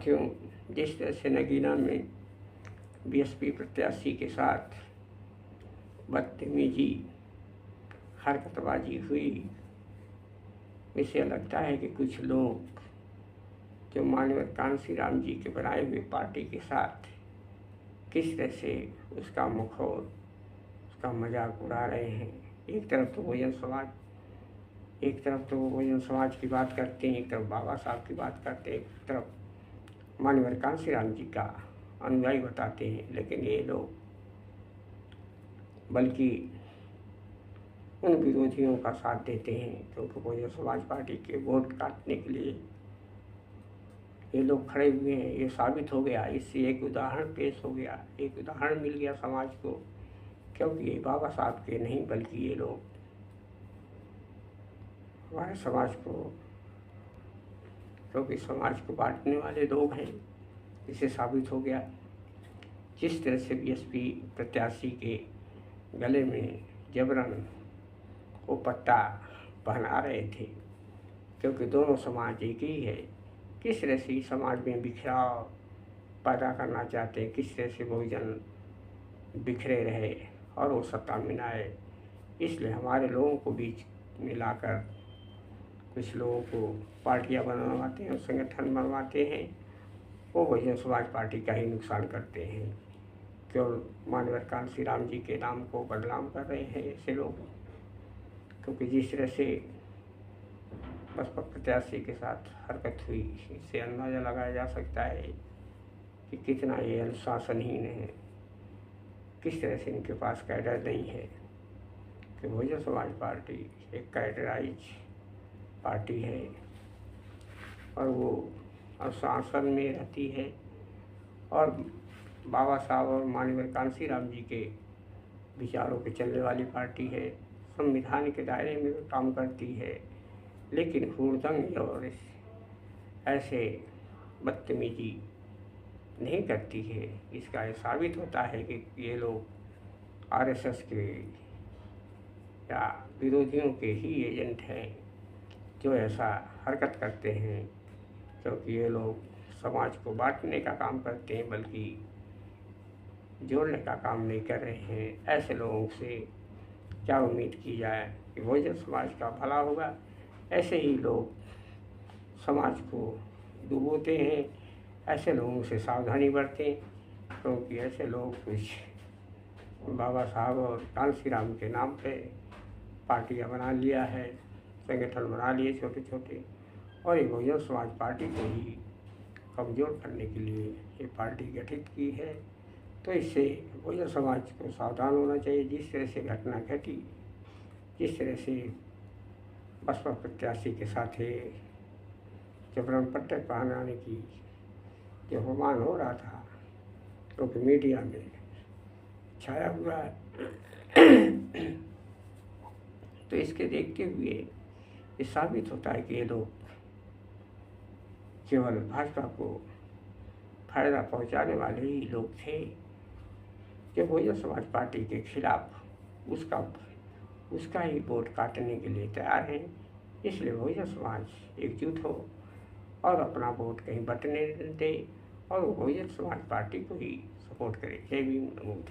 साथियों, जिस तरह से नगीना में बीएसपी प्रत्याशी के साथ बदतमीजी हरकतबाजी हुई, इसे लगता है कि कुछ लोग जो माननीय कांशीराम जी के बनाए हुए पार्टी के साथ किस तरह से उसका मुखौर, उसका मजाक उड़ा रहे हैं। एक तरफ तो बहुजन समाज की बात करते हैं, एक तरफ बाबा साहब की बात करते हैं, एक तरफ माननीय कांशीराम जी का अनुयायी बताते हैं। लेकिन ये लोग बल्कि उन विरोधियों का साथ देते हैं, क्योंकि बहुजन समाज पार्टी के वोट काटने के लिए ये लोग खड़े हुए हैं। ये साबित हो गया, इससे एक उदाहरण पेश हो गया, एक उदाहरण मिल गया समाज को, क्योंकि ये बाबा साहब के नहीं बल्कि ये लोग हमारे समाज को, क्योंकि समाज को बांटने वाले लोग हैं। इसे साबित हो गया जिस तरह से बीएसपी प्रत्याशी के गले में जबरन वो पट्टा पहना रहे थे, क्योंकि दोनों समाज एक ही है। किस तरह से समाज में बिखराव पैदा करना चाहते हैं, किस तरह से बहुजन बिखरे रहे और वो सत्ता में आए। इसलिए हमारे लोगों को बीच मिलाकर कुछ लोगों को पार्टियां बनवाते हैं, संगठन बनवाते हैं, वो बहुजन समाज पार्टी का ही नुकसान करते हैं। केवल माननीय कांशीराम जी के नाम को बदनाम कर रहे हैं ऐसे लोग, क्योंकि जिस तरह से बसपा प्रत्याशी के साथ हरकत हुई, इससे अंदाज़ा लगाया जा सकता है कि कितना ये अनुशासनहीन है, किस तरह से इनके पास कैडर नहीं है। कि बहुजन समाज पार्टी एक कैडराइज पार्टी है और वो अनुशासन में रहती है और बाबा साहब और माननीय कांशीराम जी के विचारों पे चलने वाली पार्टी है। संविधान के दायरे में काम करती है, लेकिन हुड़दंग और ऐसे बदतमीजी नहीं करती है। इसका ये साबित होता है कि ये लोग आरएसएस के या विरोधियों के ही एजेंट हैं जो ऐसा हरकत करते हैं, क्योंकि ये लोग समाज को बांटने का काम करते हैं बल्कि जोड़ने का काम नहीं कर रहे हैं। ऐसे लोगों से क्या उम्मीद की जाए कि बहुजन समाज का भला होगा। ऐसे ही लोग समाज को डुबोते हैं। ऐसे लोगों से सावधानी बरतें, क्योंकि ऐसे लोग कुछ बाबा साहब और कांशीराम के नाम पे पार्टियां बना लिया है, संगठन बना लिए छोटे छोटे, और ये बहुजन समाज पार्टी को ही कमज़ोर करने के लिए ये पार्टी गठित की है। तो इससे बहुजन समाज को सावधान होना चाहिए। जिस तरह से घटना घटी, जिस तरह से बसपा प्रत्याशी के साथ जबरन पट्टे पहनाने की जो अपमान हो रहा था, क्योंकि मीडिया में छाया हुआ है तो इसके देखते हुए ये साबित होता है कि ये लोग केवल भाजपा को फायदा पहुंचाने वाले ही लोग थे, जो बहुजन समाज पार्टी के खिलाफ उसका ही वोट काटने के लिए तैयार हैं। इसलिए बहुजन समाज एकजुट हो और अपना वोट कहीं बंटने दे और बहुजन समाज पार्टी को ही सपोर्ट करे। जय भीम, नमो बुद्धाय।